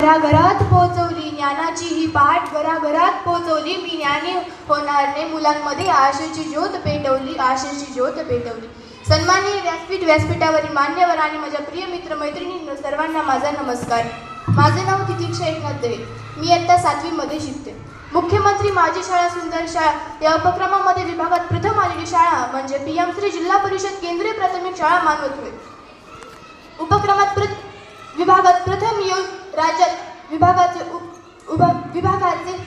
घराघरात पोहोचवली ज्ञानाची ही पहाट, घराघरात पोहोचवली मी ज्ञानी होणारने मुलांमध्ये आशेची ज्योत पेटवली, आशेची ज्योत पेटवली. सन्माननीय व्यासपीठावरील मान्यवर आणि माझ्या प्रिय मित्र मैत्रिणींनो, सर्वांना माझा नमस्कार. माझे नाव तितिक्षा एकनाथ दे. मी इयत्ता 7वी मध्ये शिकते. मुख्यमंत्री माझी शाळा सुंदर शाळा या उपक्रमामध्ये विभागात प्रथम आलेली शाळा म्हणजे PM श्री जिल्हा परिषद केंद्रीय प्राथमिक शाळा मानवत होय. उपक्रमात विभागात प्रथम येऊन राज्यात विभागाचे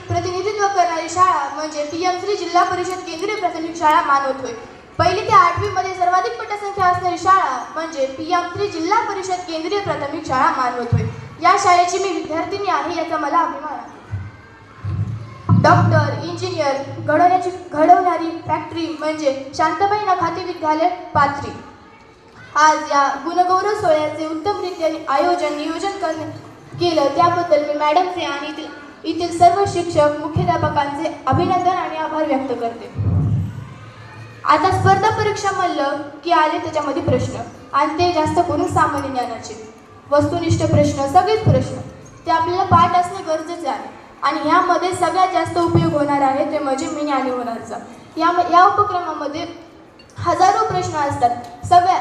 प्रतिनिधित्व करणारी शाळा म्हणजे PM श्री जिल्हा परिषद केंद्रीय प्राथमिक शाळा मानवत होय. 1ली ते 8वी मध्ये सर्वाधिक पटसंख्या असणारी शाळा म्हणजे PM श्री जिल्हा परिषद केंद्रीय प्राथमिक शाळा मानवत होय. या शाळेची मी विद्यार्थिनी आहे याचा मला अभिमान आहे. डॉक्टर, इंजिनियर घडवणारी फॅक्टरी म्हणजे शांताबाई नखाते विद्यालय पाथरी. आज या गुणगौरव सोहळ्याचे उत्तमरित्या नियोजन केलं त्याबद्दल मी मॅडमचे आणि येथील सर्व शिक्षक मुख्याध्यापकांचे अभिनंदन आणि आभार व्यक्त करते. आता स्पर्धा परीक्षा म्हणलं की आले त्याच्यामध्ये प्रश्न आणि ते जास्त करून सामान्य ज्ञानाचे वस्तुनिष्ठ प्रश्न, सगळेच प्रश्न ते आपल्याला पाठ असणे गरजेचे आहे आणि ह्यामध्ये सगळ्यात जास्त उपयोग होणार आहे ते म्हणजे मी ज्ञानी होणारचा. या उपक्रमामध्ये हजारो प्रश्न असतात. सगळ्या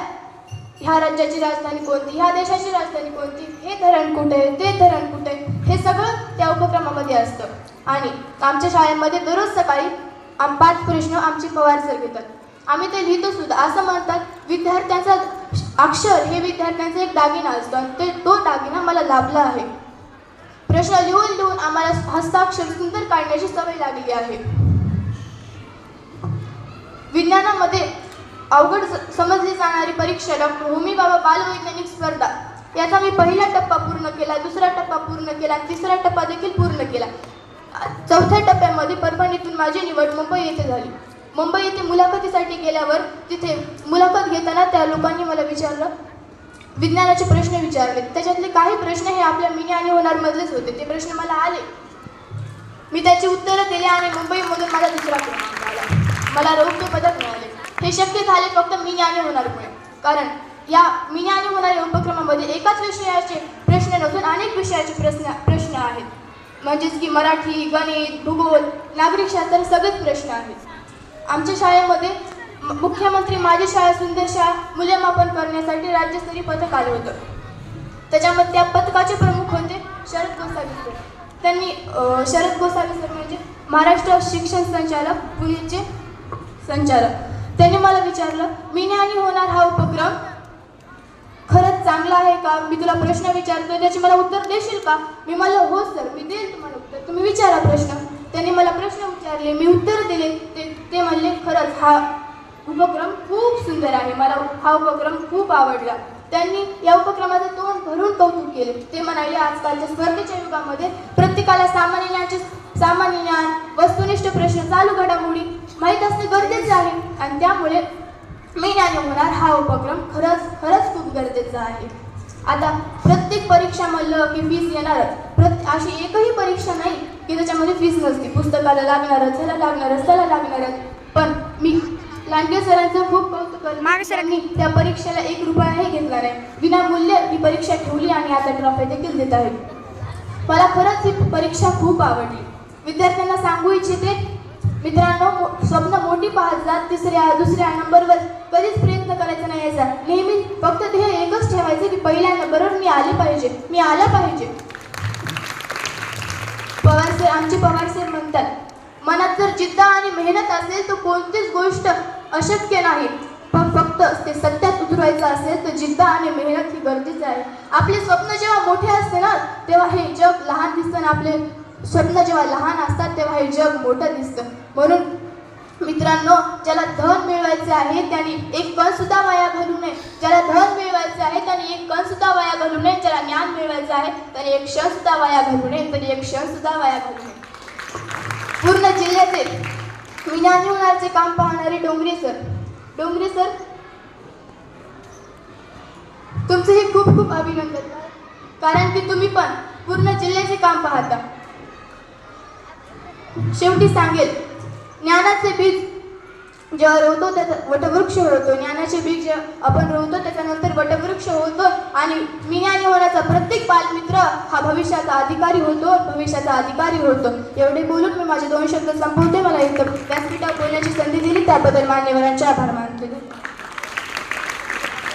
ह्या राज्याची राजधानी कोणती, ह्या देशाची राजधानी कोणती, हे धरण कुठे, ते धरण कुठे, हे सगळं त्या उपक्रमामध्ये असतं. आणि आमच्या शाळेमध्ये दररोज सकाळी 5 प्रश्न आमचे पवार सर घेतात. आम्ही ते लिहितो सुद्धा. असं म्हणतात विद्यार्थ्यांचा अक्षर हे विद्यार्थ्यांचा एक दागिना असतो आणि तो दागिना मला लाभला आहे. प्रश्न लिहून आम्हाला हस्ताक्षर सुंदर काढण्याची सवय लागली आहे. विज्ञानामध्ये अवघड समजली जाणारी परीक्षा डॉक्टर होमी बाबा बालवैज्ञानिक स्पर्धा याचा मी पहिला टप्पा पूर्ण केला, दुसरा टप्पा पूर्ण केला, तिसरा टप्पा देखील पूर्ण केला. 4थ्या टप्प्यामध्ये परभणीतून माझी निवड मुंबई येथे झाली. मुंबई येथे मुलाखतीसाठी गेल्यावर तिथे मुलाखत घेताना त्या लोकांनी मला विचारलं, विज्ञानाचे प्रश्न विचारले. त्याच्यातले काही प्रश्न हे आपल्या मी ज्ञानी होणार मधलेच होते. ते प्रश्न मला आले, मी त्याची उत्तरं दिली आणि मुंबईमधून मला दुसरा क्रमांक आला. मला रौप्य पदक मिळाले. हे शक्य झाले फक्त मी ज्ञानी होणारमुळे. कारण या मी ज्ञानी होणाऱ्या उपक्रमामध्ये एकाच विषयाचे प्रश्न नसून अनेक विषयाचे प्रश्न आहेत. म्हणजेच की मराठी, गणित, भूगोल, नागरिक शास्त्र सगळेच प्रश्न आहेत. आमच्या शाळेमध्ये मुख्यमंत्री माझी शाळा सुंदर शाळा मूल्यमापन करण्यासाठी राज्यस्तरीय पथक आलं होतं. त्याच्यामध्ये त्या पथकाचे प्रमुख होते शरद गोसावी सर. त्यांनी शरद गोसावी सर म्हणजे महाराष्ट्र शिक्षण संचालक, पुणेचे संचालक. त्यांनी मला विचारलं, मी ज्ञानी होणार हा उपक्रम खरंच चांगला आहे का? मी तुला प्रश्न विचारतो त्याची मला उत्तर देशील का? मी म्हणलं हो सर, मी देईल तुम्हाला उत्तर, तुम्ही विचारा प्रश्न. त्यांनी मला प्रश्न विचारले, मी उत्तर दिले. ते म्हणले खरंच हा उपक्रम खूप सुंदर आहे, मला हा उपक्रम खूप आवडला. त्यांनी या उपक्रमाचे तोंड भरून कौतुक केले. ते म्हणाले आजकालच्या स्पर्धेच्या युगामध्ये प्रत्येकाला सामान्य ज्ञान, वस्तुनिष्ठ प्रश्न, चालू घडामोडी माहीत असणे गरजेचे आहे आणि त्यामुळे मी ज्ञानी होणार हा उपक्रम खरंच खूप गरजेचा आहे. आता प्रत्येक परीक्षा म्हणलं की फीस येणारच. अशी एकही परीक्षा नाही की त्याच्यामध्ये फीस नसते. पुस्तकाला लागणारच, त्याला लागणारच. पण मी लांडगे सरांचं खूप कौतुक करते. सरांनी त्या परीक्षेला 1 रुपयाही घेतला नाही. विनामूल्य ही परीक्षा ठेवली आणि आता ट्रॉफी देखील देत आहे. मला खरंच ही परीक्षा खूप आवडली. विद्यार्थ्यांना सांगू इच्छिते, मित्रांनो, स्वप्न मोठी पाहत जा. दुसऱ्या नंबरवर कधीच प्रयत्न करायचा नाही याचा. नेहमी फक्त ध्येय एकच ठेवायचं की पहिल्या नंबरवर मी आला पाहिजे. आमचे पवार सर म्हणतात, मनात जर जिद्द आणि मेहनत असेल तर कोणतीच गोष्ट अशक्य नाही. पण फक्त ते सत्यात उतरवायचं असेल तर जिद्द आणि मेहनत ही गरजेची आहे. आपले स्वप्न जेव्हा मोठे असते ना तेव्हा हे जग लहान दिसतं आणि आपले स्वप्न जेव्हा लहान असतात तेव्हा हे जग मोठं दिसतं. म्हणून मित्रांनो, ज्याला धन मिळवायचे आहे त्यांनी एक कण सुद्धा वाया घालू नये. ज्याला धन मिळवायचे आहे त्यांनी एक कण सुद्धा वाया घालू नये. ज्याला ज्ञान मिळवायचं आहे त्यांनी एक क्षण सुद्धा वाया घालू नये. पूर्ण जिल्ह्याचे मी ज्ञानी होणारचे काम पाहणारे डोंगरे सर तुमचेही खूप खूप अभिनंदन. कारण की तुम्ही पण पूर्ण जिल्ह्याचे काम पाहता. शेवटी सांगेल, ज्ञानाचे बीज जेव्हा रोवतो त्याचा वटवृक्ष होतो. ज्ञानाचे बीज जे आपण रोवतो त्याच्यानंतर वटवृक्ष होतो आणि मी ज्ञानी होण्याचा प्रत्येक बालमित्र हा भविष्याचा अधिकारी होतो, भविष्याचा अधिकारी होतो. एवढे बोलून मी माझे 2 शब्द संपवते. मला इथं व्यासपीठावर बोलण्याची संधी दिली त्याबद्दल मान्यवरांचे आभार मानते.